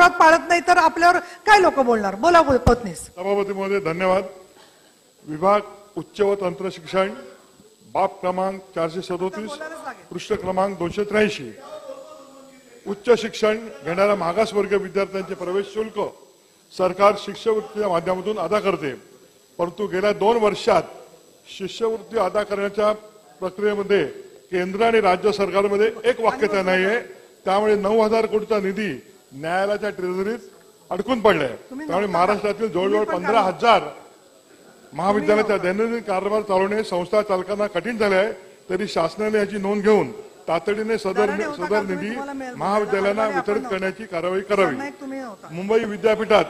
शिस्तप्रात पाळत नाही तर आपल्यावर काय लोक बोलणार? बोला पत्नीस. सभापती महोदय धन्यवाद. विभाग उच्च व तंत्र शिक्षण बाब क्रमांक 437 पृष्ठ क्रमांक 283 उच्च शिक्षण घेणाऱ्या मागासवर्गीय विद्यार्थ्यांचे प्रवेश शुल्क सरकार शिष्यवृत्तीच्या माध्यमातून अदा करते. परंतु गेल्या 2 वर्षात शिष्यवृत्ती अदा करण्याच्या प्रक्रियेमध्ये केंद्र आणि राज्य सरकारमध्ये एक वाक्यता नाही आहे. त्यामुळे 9,000 कोटीचा निधी न्यायालयाच्या ट्रेझरीत अडकून पडलाय. त्यामुळे महाराष्ट्रातील जवळजवळ 15,000 महाविद्यालयाच्या दैनंदिन कारभार चालवणे संस्था चालकांना कठीण झाले आहे. तरी शासनाने याची नोंद घेऊन तातडीने सदर निधी महाविद्यालयांना वितरित करण्याची कारवाई करावी. मुंबई विद्यापीठात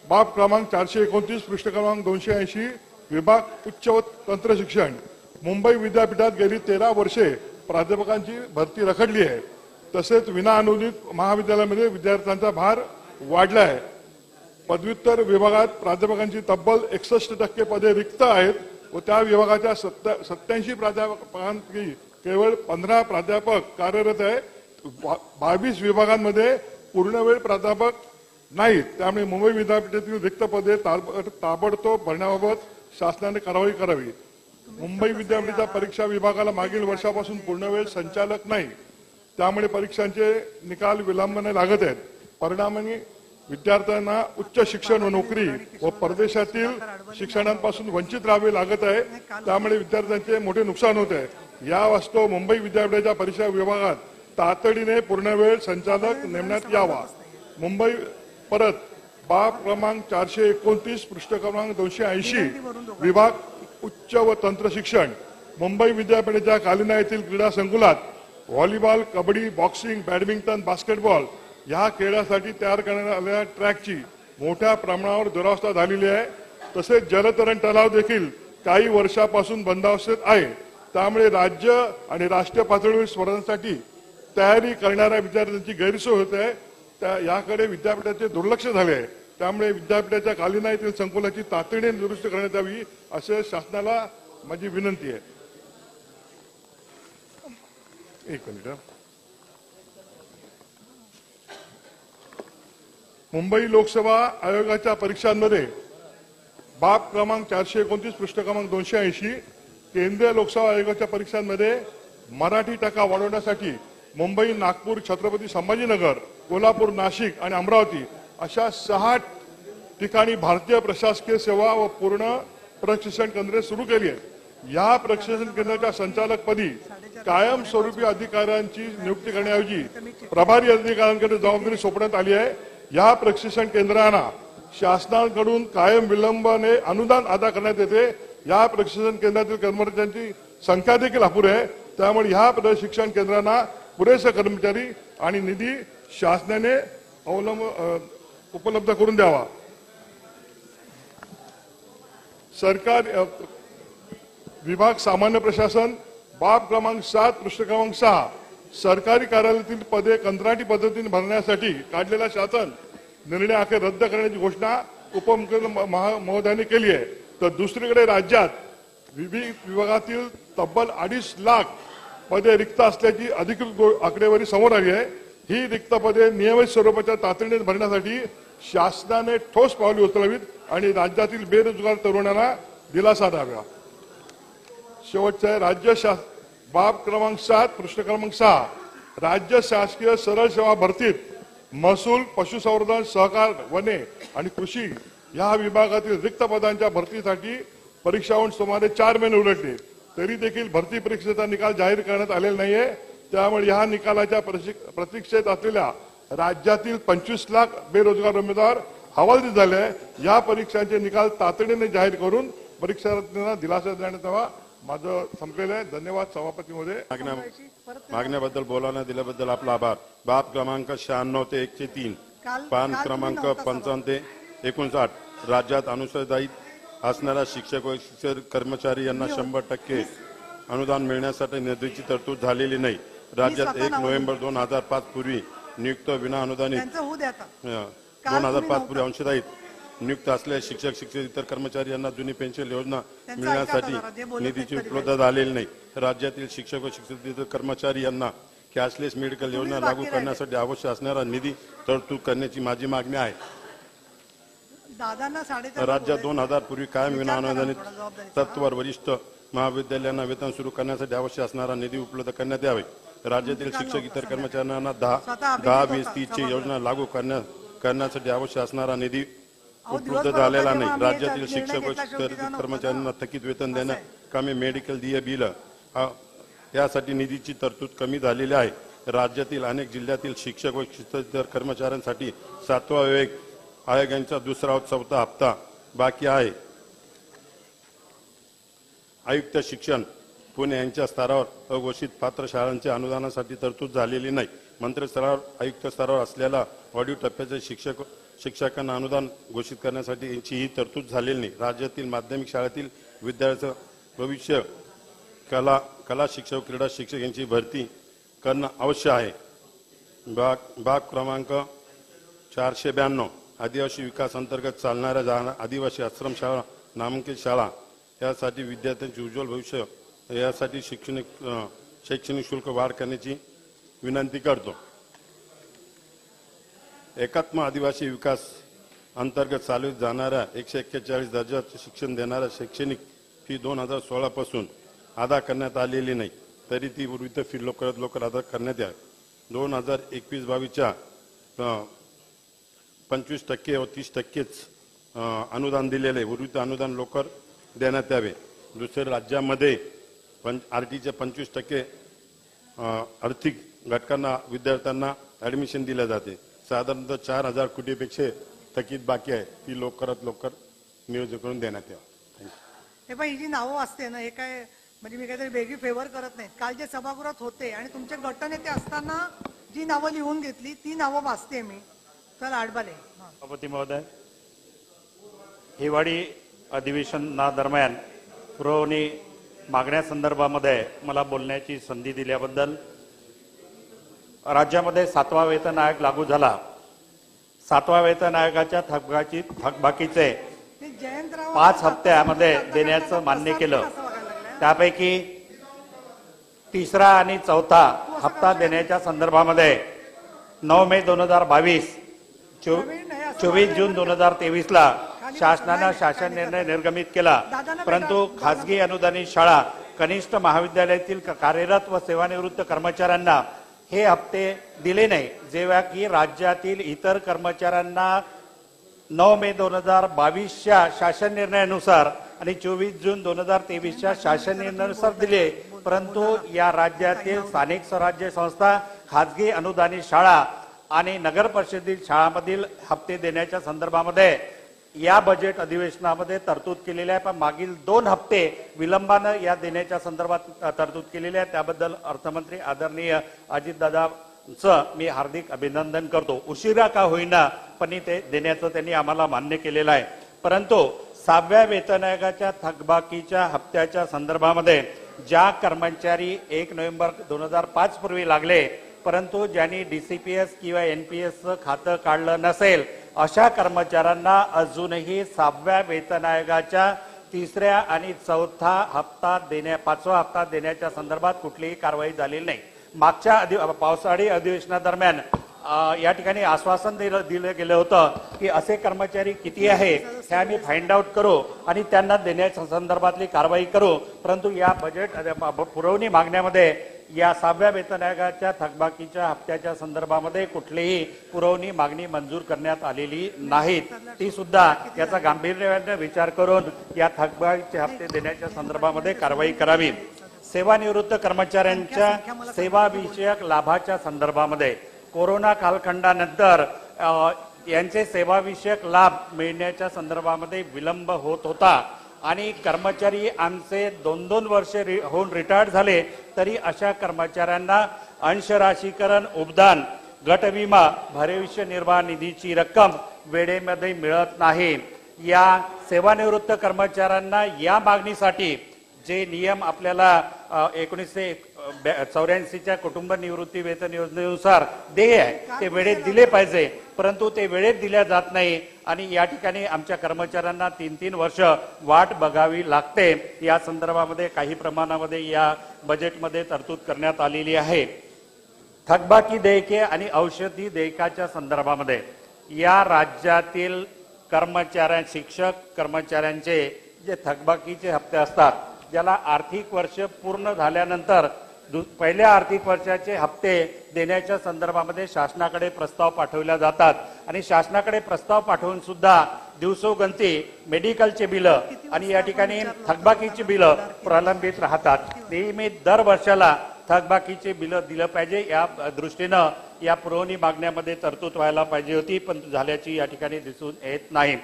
बाब क्रमांक 429 पृष्ठ क्रमांक 280 विभाग उच्च व तंत्र शिक्षण मुंबई विद्यापीठात गेली 13 वर्षे प्राध्यापकांची भरती रखडली आहे. तसेच विना अनुदानित महाविद्यालयामध्ये विद्यार्थ्यांचा भार वाढला आहे. पदव्युत्तर विभागात प्राध्यापकांची तब्बल 61% पदे रिक्त आहेत व त्या विभागाच्या 87 प्राध्यापकांपैकी केवळ 15 प्राध्यापक कार्यरत आहे. 22 विभागांमध्ये पूर्णवेळ प्राध्यापक नाहीत. त्यामुळे मुंबई विद्यापीठातील रिक्त पदे ताबडतोब भरण्याबाबत शासनाने कारवाई करावी. मुंबई विद्यापीठाच्या परीक्षा विभागाला मागील वर्षापासून पूर्णवेळ संचालक नाही. त्यामुळे परीक्षांचे निकाल विलंबाने लागत आहेत. परिणामी विद्यार्थ्यांना उच्च शिक्षण व नोकरी व परदेशातील शिक्षणापासून वंचित राहावे लागत आहे. त्यामुळे विद्यार्थ्यांचे मोठे नुकसान होत आहे. या वास्तव मुंबई विद्यापीठाच्या परीक्षा विभागात तातडीने पूर्णवेळ संचालक नेमण्यात यावा. मुंबई परत बाब क्रमांक 429 पृष्ठ क्रमांक 280 विभाग उच्च व तंत्र शिक्षण मुंबई विद्यापीठाच्या कालिना येथील क्रीडा संकुलात volleyball, kabaddi, boxing, badminton, basketball या खेळासाठी तयार करण्यात आलेल्या ट्रॅकची मोठ्या प्रमाणावर दुरावस्था झालेली आहे. तसेच जलतरण तलाव देखील काही वर्षापासून बंदावस्थेत आहे. त्यामुळे राज्य आणि राष्ट्रीय पातळीवर स्पर्धांसाठी तयारी करणाऱ्या विद्यार्थ्यांची गैरसोय होत आहे. याकडे विद्यापीठाचे दुर्लक्ष झाले आहे. त्यामुळे विद्यापीठाच्या कालिना येथील संकुलाची तातडीने दुरुस्ती करण्यात यावी असे शासनाला माझी विनंती आहे. एक मिनिट. मुंबई लोकसभा आयोगाच्या परीक्षांमध्ये बाब क्रमांक 429 पृष्ठ क्रमांक 280 केंद्रीय लोकसेवा आयोगाच्या परीक्षांमध्ये मराठी टक्का वाढवण्यासाठी मुंबई, नागपूर, छत्रपती संभाजीनगर, कोल्हापूर, नाशिक आणि अमरावती अशा 6 ठिकाणी भारतीय प्रशासकीय सेवा व पूर्ण प्रशिक्षण केंद्रे सुरू केली आहेत. या प्रशिक्षण केंद्राच्या संचालकपदी कायमस्वरूपी अधिकाऱ्यांची नियुक्ती करण्याऐवजी प्रभारी अधिकाऱ्यांकडे जबाबदारी सोपवण्यात आली आहे. या प्रशिक्षण केंद्रांना शासनाकडून कायम विलंबाने अनुदान अदा करण्यात येते. या प्रशिक्षण केंद्रातील कर्मचाऱ्यांची संख्या देखील अपुरी आहे. त्यामुळे या प्रशिक्षण केंद्रांना पुरेसे कर्मचारी आणि निधी शासनाने उपलब्ध करून द्यावा. सरकार विभाग सामान्य प्रशासन बाब क्रमांक 7 पृष्ठ क्रमांक 6 सरकारी कार्यालयातील पदे कंत्राटी पद्धतीने भरण्यासाठी काढलेला शासन निर्णय अखेर रद्द करण्याची घोषणा उपमुख्यमंत्री महोदयांनी केली आहे. तर दुसरीकडे राज्यात विविध विभागातील तब्बल 2.5 लाख पदे रिक्त असल्याची अधिकृत आकडेवारी समोर आली आहे. ही रिक्त पदे नियमित स्वरूपाच्या तातडीने भरण्यासाठी शासनाने ठोस पावले उचलावीत आणि राज्यातील बेरोजगार तरुणांना दिलासा द्यावा. शेवटचा राज्य बाब क्रमांक 7 पृष्ठ क्रमांक 6 राज्य शासकीय सरळ सेवा भरतीत महसूल, पशुसंवर्धन, सहकार, वने आणि कृषी या विभागातील रिक्त पदांच्या भरतीसाठी परीक्षा होऊन सुमारे 4 महिने उलटले तरी देखील भरती परीक्षेचा निकाल जाहीर करण्यात आलेला नाहीये. त्यामुळे या निकालाच्या प्रतीक्षेत असलेल्या राज्यातील 25 लाख बेरोजगार उमेदवार हवालदिल झाले आहे. या परीक्षांचे निकाल तातडीने जाहीर करून परीक्षार्थींना दिलासा देण्यात यावा. माझं संपलेलं आहे. धन्यवाद सभापती महोदय. मागण्याबद्दल बोलायला दिल्याबद्दल आपला आभार. बाब क्रमांक 96 ते 103 पान क्रमांक 55 ते 59 राज्यात अनुसूचित असणाऱ्या शिक्षक व शिक्षक कर्मचारी यांना 100% अनुदान मिळण्यासाठी निधीची तरतूद झालेली नाही. राज्यात 1 नोव्हेंबर 2005 पूर्वी नियुक्त विना अनुदानित 2005 पूर्वी अंशदायित नियुक्त असलेल्या शिक्षक शिक्षक इतर कर्मचारी यांना जुनी पेन्शन योजना मिळण्यासाठी निधीची उपलब्धता झालेली नाही. राज्यातील शिक्षक व शिक्षक इतर कर्मचारी यांना कॅशलेस मेडिकल योजना तुम्हीच लागू बाकी राहिले. करण्यासाठी आवश्यक असणारा निधी तरतूद करण्याची माझी मागणी आहे. दादांना 4.5 राज्यात 2000 पूर्वी कायम विचार करा विनाअनुदानित थोडा जबाबदारीचा. तत्वावर वरिष्ठ महाविद्यालयांना वेतन सुरू करण्यासाठी आवश्यक असणारा निधी उपलब्ध करण्यात यावे. राज्यातील शिक्षक इतर कर्मचाऱ्यांना 10, 20, 30ची योजना लागू करण्यासाठी आवश्यक असणारा निधी उपलब्ध दिवसभर झालेला होता नाही. तेव्हा राज्यातील आम्ही शिक्षक व निर्णय घेतला, शेवटी इतर जाणं कर्मचाऱ्यांना थकीत वेतन देण्या कमी मेडिकल देय बिल यासाठी निधीची तरतूद कमी झालेली आहे. राज्यातील अनेक जिल्ह्यातील शिक्षक व इतर कर्मचाऱ्यांसाठी 7वा वेतन आयोगांचा दुसरा व चौथा हप्ता बाकी आहे. आयुक्त शिक्षण पुणे यांच्या स्तरावर अघोषित पात्र शाळांच्या अनुदानासाठी तरतूद झालेली नाही. मंत्री स्तरावर आयुक्त स्तरावर असलेल्या वाढीव टप्प्याचे शिक्षकांना अनुदान घोषित करण्यासाठी यांची ही तरतूद झालेली नाही. राज्यातील माध्यमिक शाळेतील विद्यार्थ्यांचं भविष्य कला शिक्षक व क्रीडा शिक्षक यांची भरती करणं आवश्यक आहे. भाग क्रमांक 492 आदिवासी विकास अंतर्गत चालणाऱ्या आदिवासी आश्रम शाळा नामांकित शाळा यासाठी विद्यार्थ्यांचे उज्ज्वल भविष्य यासाठी शैक्षणिक शुल्क वाढ करण्याची विनंती करतो. एकात्म आदिवासी विकास अंतर्गत चालवित जाणाऱ्या 141 दर्जाचे शिक्षण देणाऱ्या शैक्षणिक फी 2016 पासून अदा करण्यात आलेली नाही, तरी ती वृत्त फी लवकरात अदा करण्यात यावी. 2021-22च्या 25% व 30%च अनुदान दिलेले वृत्त अनुदान लवकर देण्यात यावे. दुसऱ्या राज्यामध्ये आरटीच्या 25% आर्थिक घटकांना विद्यार्थ्यांना ऍडमिशन दिले जाते. साधारणतः 4000 कोटीपेक्षा थकीत बाकी आहे, ती लवकरात लवकर नियोजन करून देण्यात यावं. हे पण ही जी नावं असते ना, हे काय म्हणजे मी काहीतरी वेगळी फेवर करत नाही. काल जे सभागृहात होते आणि तुमचे गटनेते असताना जी नावं लिहून घेतली ती नावं वाचते मी. चला आडबाले. सभापती महोदय, हिवाळी अधिवेशनादरम्यान पुरवणी मागण्यासंदर्भामध्ये मला बोलण्याची संधी दिल्याबद्दल, राज्यामध्ये 7वा वेतन आयोग लागू झाला. 7व्या वेतन आयोगाच्या थकबाकीचे 5 हप्त्यामध्ये देण्याचं मान्य केलं. त्यापैकी 3रा आणि 4था हप्ता देण्याच्या संदर्भामध्ये 9 मे 2022, 24 जून 2023ला शासनानं शासन निर्णय निर्गमित केला. परंतु खासगी अनुदानित शाळा कनिष्ठ महाविद्यालयातील कार्यरत व सेवानिवृत्त कर्मचाऱ्यांना हे हप्ते दिले नाही, जेव्हा की राज्यातील इतर कर्मचाऱ्यांना 9 मे 2022च्या शासन निर्णयानुसार आणि 24 जून 2023च्या शासन निर्णयानुसार दिले. परंतु या राज्यातील स्थानिक स्वराज्य संस्था, खासगी अनुदानित शाळा आणि नगर परिषदेतील शाळांमधील हप्ते देण्याच्या संदर्भामध्ये या बजेट अधिवेशनामध्ये तरतूद केलेली आहे. पण मागील 2 हप्ते विलंबानं या देण्याच्या संदर्भात तरतूद केलेली आहे. त्याबद्दल अर्थमंत्री आदरणीय अजितदादांचं मी हार्दिक अभिनंदन करतो. उशिरा का होईना पण ते देण्याचं त्यांनी आम्हाला मान्य केलेलं आहे. परंतु 6व्या वेतन आयोगाच्या थकबाकीच्या हप्त्याच्या संदर्भामध्ये ज्या कर्मचारी 1 नोव्हेंबर 2005 पूर्वी लागले, परंतु ज्यांनी DCPS किंवा NPS खातं काढलं नसेल, अशा कर्मचाऱ्यांना अजूनही 6व्या वेतन आयोगाच्या 3ऱ्या आणि 4था हप्ता 5वा हप्ता देण्याच्या संदर्भात कुठलीही कारवाई झालेली नाही. मागच्या पावसाळी अधिवेशनादरम्यान या ठिकाणी आश्वासन दिलं गेलं होतं की असे कर्मचारी किती आहे हे आम्ही फाइंड आउट करू आणि त्यांना देण्याच्या संदर्भातली कारवाई करू. परंतु या बजेट पुरवणी मागण्यामध्ये या 6व्या वेतन आयोगाच्या थकबाकीच्या हप्त्याच्या संदर्भामध्ये कुठलीही पुरवणी मागणी मंजूर करण्यात आलेली नाहीत. ती सुद्धा याचा गांभीर्याने विचार करून या थकबाकीचे हप्ते देण्याच्या संदर्भामध्ये कारवाई करावी. सेवानिवृत्त कर्मचाऱ्यांच्या सेवाविषयक लाभाच्या संदर्भामध्ये कोरोना कालखंडानंतर यांचे सेवाविषयक लाभ मिळण्याच्या संदर्भामध्ये विलंब होत होता आणि कर्मचारी आमचे 2-2 वर्ष होऊन रिटायर्ड झाले तरी अशा कर्मचाऱ्यांना अंशराशीकरण, उपदान, गटविमा, भविष्य निर्वाह निधीची रक्कम वेळेमध्ये मिळत नाही. या सेवानिवृत्त कर्मचाऱ्यांना या मागणीसाठी जे नियम आपल्याला 1984च्या कुटुंब निवृत्ती वेतन योजनेनुसार देय आहे ते वेळेत दिले पाहिजे, परंतु ते वेळेत दिल्या जात नाही आणि या ठिकाणी आमच्या कर्मचाऱ्यांना 3-3 वर्ष वाट बघावी लागते. या संदर्भामध्ये काही प्रमाणामध्ये या बजेटमध्ये तरतूद करण्यात आलेली आहे. थकबाकी देयके आणि औषधी देयकाच्या संदर्भामध्ये या राज्यातील शिक्षक कर्मचाऱ्यांचे जे थकबाकीचे हप्ते असतात, ज्याला आर्थिक वर्ष पूर्ण झाल्यानंतर पहिल्या आर्थिक वर्षाचे हप्ते देण्याच्या संदर्भामध्ये शासनाकडे प्रस्ताव पाठवले जातात आणि शासनाकडे प्रस्ताव पाठवून सुद्धा दिवसोगंती मेडिकलचे बिलं आणि या ठिकाणी थकबाकीची बिलं प्रलंबित राहतात। नेहमी दर वर्षाला थकबाकीचे बिलं दिलं पाहिजे, या दृष्टीनं या पुरवणी मागण्यामध्ये तरतूद व्हायला पाहिजे होती, पण झाल्याची या ठिकाणी दिसून येत नाही।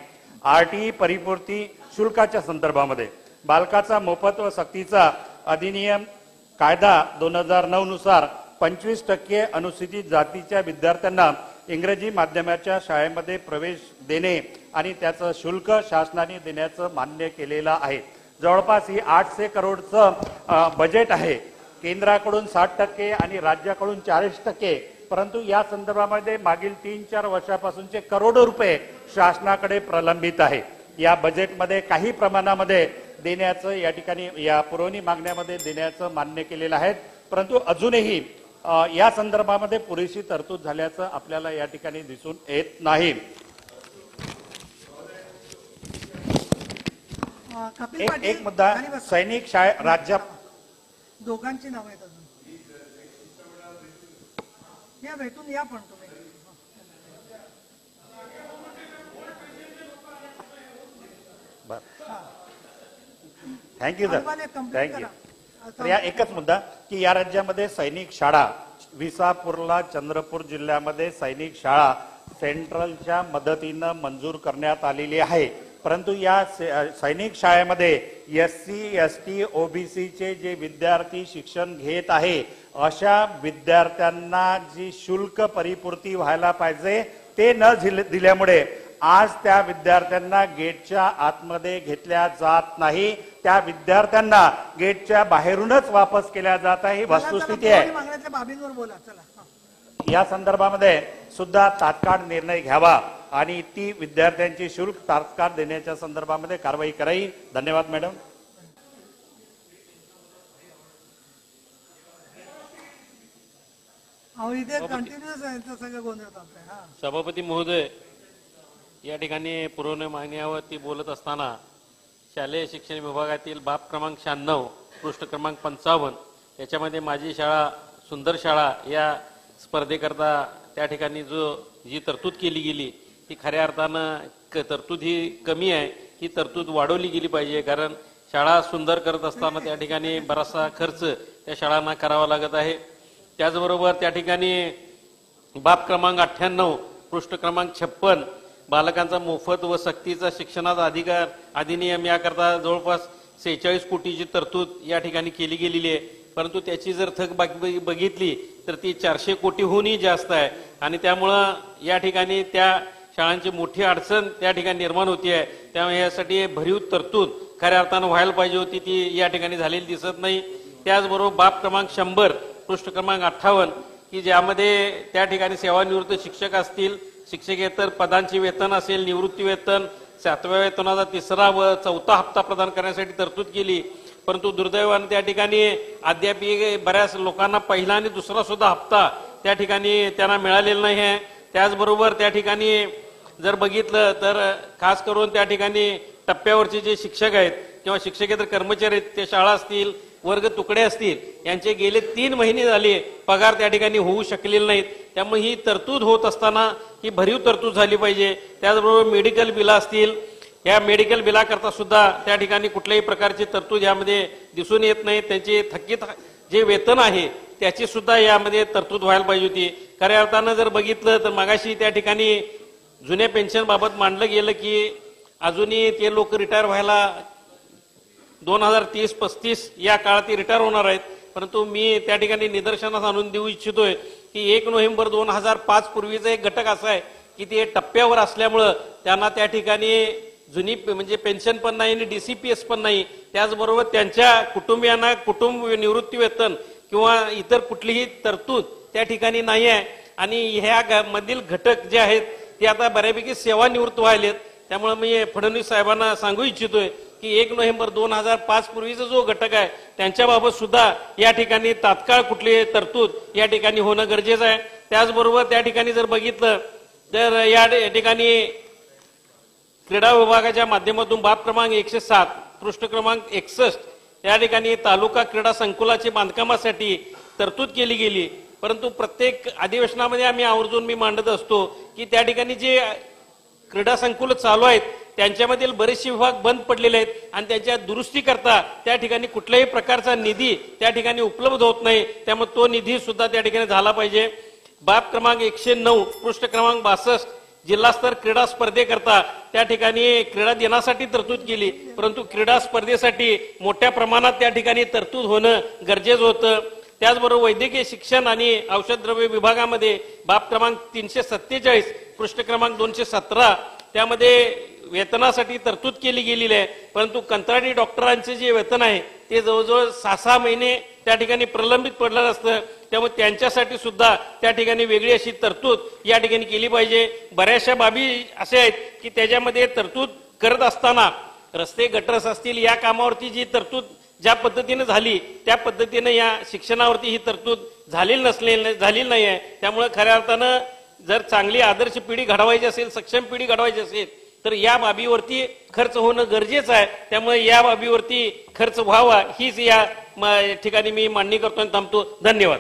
आरटीई परिपूर्ती शुल्काच्या संदर्भामध्ये बालकाचा मोफत व सक्तीचा अधिनियम कायदा 2009 नुसार 25% अनुसूचित जातीच्या विद्यार्थ्यांना इंग्रजी माध्यमाच्या शाळेमध्ये प्रवेश देणे आणि त्याचं शुल्क शासनाने देण्याचं मान्य केलेलं आहे। जवळपास ही 800 करोडचं बजेट आहे, केंद्राकडून 60% आणि राज्याकडून 40%, परंतु या संदर्भामध्ये मागील 3-4 वर्षापासूनचे करोडो रुपये शासनाकडे प्रलंबित आहे। या बजेटमध्ये काही प्रमाणामध्ये देण्याचं या ठिकाणी या पुरवणी मागण्यामध्ये देण्याचं मान्य केलेलं आहे, परंतु अजूनही या संदर्भामध्ये पुरेशी तरतूद झाल्याचं आपल्याला या ठिकाणी दिसून येत नाही। एक मुद्दा, सैनिक शाळे राज्य दोघांची नाव आहेत अजून, या भेटून या पण तुम्ही। Thank you sir, thank you. तर या एकच मुद्दा की या राज्यामध्ये सैनिक शाळा विसापूरला चंद्रपूर जिल्ह्यामध्ये सैनिक शाळा सेंट्रलच्या मदतीनं मंजूर करण्यात आलेली आहे, परंतु या सैनिक शाळेमध्ये SC ST OBC चे जे विद्यार्थी शिक्षण घेत आहे अशा विद्यार्थ्यांना जी शुल्क परिपूर्ती व्हायला पाहिजे ते न दिल्यामुळे आज त्या विद्यार्थ्यांना गेटच्या आतमध्ये घेतल्या जात नाही, त्या विद्यार्थ्यांना गेटच्या बाहेरूनच वापस केल्या जात आहे, ही वस्तुस्थिती आहे। या संदर्भामध्ये सुद्धा तात्काळ निर्णय घ्यावा आणि ती विद्यार्थ्यांची शुल्क तात्काळ देण्याच्या संदर्भामध्ये कारवाई करावी। धन्यवाद मॅडम। सभापती महोदय, या ठिकाणी पुरवणी मागण्यावरती बोलत असताना शालेय शिक्षण विभागातील बाब क्रमांक 96 पृष्ठ क्रमांक 55 याच्यामध्ये माझी शाळा सुंदर शाळा या स्पर्धेकरता त्या ठिकाणी जी तरतूद केली गेली ती खऱ्या अर्थानं तरतूद ही कमी आहे, ही तरतूद वाढवली गेली पाहिजे, कारण शाळा सुंदर करत असताना त्या ठिकाणी बराचसा खर्च त्या शाळांना करावा लागत आहे। त्याचबरोबर त्या ठिकाणी बाब क्रमांक 98 पृष्ठ क्रमांक 56 बालकांचा मोफत व सक्तीचा शिक्षणाचा अधिकार अधिनियम याकरता जवळपास 46 कोटीची तरतूद या ठिकाणी केली गेलेली आहे, परंतु त्याची जर थकबाकी बघितली तर ती 400 कोटीहूनही जास्त आहे आणि त्यामुळं या ठिकाणी त्या शाळांची मोठी अडचण त्या ठिकाणी निर्माण होती आहे। त्यामुळे यासाठी भरीव तरतूद खऱ्या अर्थानं व्हायला पाहिजे होती, ती या ठिकाणी झालेली दिसत नाही। त्याचबरोबर बाब क्रमांक 100 पृष्ठ क्रमांक 58 की ज्यामध्ये त्या ठिकाणी सेवानिवृत्त शिक्षक असतील, शिक्षकेतर पदांचे वेतन असेल, निवृत्ती वेतन, 7व्या वेतनाचा 3रा व 4था हप्ता प्रदान करण्यासाठी तरतूद केली, परंतु दुर्दैवाने त्या ठिकाणी अद्याप बऱ्याच लोकांना पहिला आणि दुसरा सुद्धा हप्ता त्या ठिकाणी त्यांना मिळालेला नाही आहे। त्याचबरोबर त्या ठिकाणी जर बघितलं तर खास करून त्या ठिकाणी टप्प्यावरचे जे शिक्षक आहेत किंवा शिक्षकेतर कर्मचारी आहेत, ते शाळा असतील, वर्ग तुकडे असतील, यांचे गेले 3 महिने झाले पगार त्या ठिकाणी होऊ शकलेले नाहीत। त्यामुळे ही तरतूद होत असताना ही भरीव तरतूद झाली पाहिजे। त्याचबरोबर मेडिकल बिल असतील, या मेडिकल बिलाकरता सुद्धा त्या ठिकाणी कुठल्याही प्रकारची तरतूद यामध्ये दिसून येत नाही। त्यांचे थकीत जे वेतन आहे त्याची सुद्धा यामध्ये तरतूद व्हायला पाहिजे होती। खऱ्या अर्थानं जर बघितलं तर मगाशी त्या ठिकाणी जुन्या पेन्शन बाबत मांडलं गेलं की अजूनही ते लोक रिटायर व्हायला 2030-35 या काळात रिटायर होणार आहेत, परंतु मी त्या ठिकाणी निदर्शनास आणून देऊ इच्छितोय की 1 नोव्हेंबर 2005 पूर्वीचा एक घटक असा आहे की ते टप्प्यावर असल्यामुळं त्यांना त्या ठिकाणी जुनी म्हणजे पेन्शन पण नाही आणि DCPS पण नाही, त्याचबरोबर त्यांच्या कुटुंबियांना कुटुंब निवृत्ती वेतन किंवा इतर कुठलीही तरतूद त्या ठिकाणी नाही आहे आणि ह्या मधील घटक जे आहेत ते आता बऱ्यापैकी सेवानिवृत्त व्हायलेत। त्यामुळे मी फडणवीस साहेबांना सांगू इच्छितोय की 1 नोव्हेंबर 2005 पूर्वीचा जो घटक आहे त्यांच्याबाबत सुद्धा या ठिकाणी तात्काळ कुठली तरतूद या ठिकाणी होणं गरजेचं आहे. त्याचबरोबर त्या ठिकाणी जर बघितलं तर या ठिकाणी क्रीडा विभागाच्या माध्यमातून बाब क्रमांक 107 पृष्ठ क्रमांक 61 या ठिकाणी तालुका क्रीडा संकुलाच्या बांधकामासाठी तरतूद केली गेली. परंतु प्रत्येक अधिवेशनामध्ये आम्ही आवर्जून मी मांडत असतो की त्या ठिकाणी जे क्रीडा संकुल चालू आहेत त्यांच्यामधील बरेचसे विभाग बंद पडलेले आहेत आणि त्यांच्या दुरुस्ती करता त्या ठिकाणी कुठल्याही प्रकारचा निधी त्या ठिकाणी उपलब्ध होत नाही. त्यामुळे तो निधी सुद्धा त्या ठिकाणी झाला पाहिजे. बाब क्रमांक 109 पृष्ठ क्रमांक 62 जिल्हास्तर क्रीडा स्पर्धेकरता त्या ठिकाणी क्रीडा दिनासाठी तरतूद केली, परंतु क्रीडा स्पर्धेसाठी मोठ्या प्रमाणात त्या ठिकाणी तरतूद होणं गरजेचं होतं. त्याचबरोबर वैद्यकीय शिक्षण आणि औषधद्रव्य विभागामध्ये बाब क्रमांक 347 पृष्ठ क्रमांक 217 त्यामध्ये वेतनासाठी तरतूद केली गेलेली आहे. परंतु कंत्राटी डॉक्टरांचे जे वेतन आहे ते जवळजवळ 6-6 महिने त्या ठिकाणी प्रलंबित पडलेलं असतं. त्यामुळे त्यांच्यासाठी सुद्धा त्या ठिकाणी वेगळी अशी तरतूद या ठिकाणी केली पाहिजे. बऱ्याचशा बाबी अशा आहेत की त्याच्यामध्ये तरतूद करत असताना रस्ते गटरस असतील या कामावरती जी तरतूद ज्या पद्धतीने झाली त्या पद्धतीने या शिक्षणावरती ही तरतूद झालेली नाही आहे. त्यामुळे खऱ्या अर्थानं जर चांगली आदर्श पिढी घडवायची असेल, सक्षम पिढी घडवायची असेल तर या बाबीवरती खर्च होणं गरजेचं आहे. त्यामुळे या बाबीवरती खर्च व्हावा हीच या ठिकाणी मी मांडणी करतो आणि थांबतो. धन्यवाद.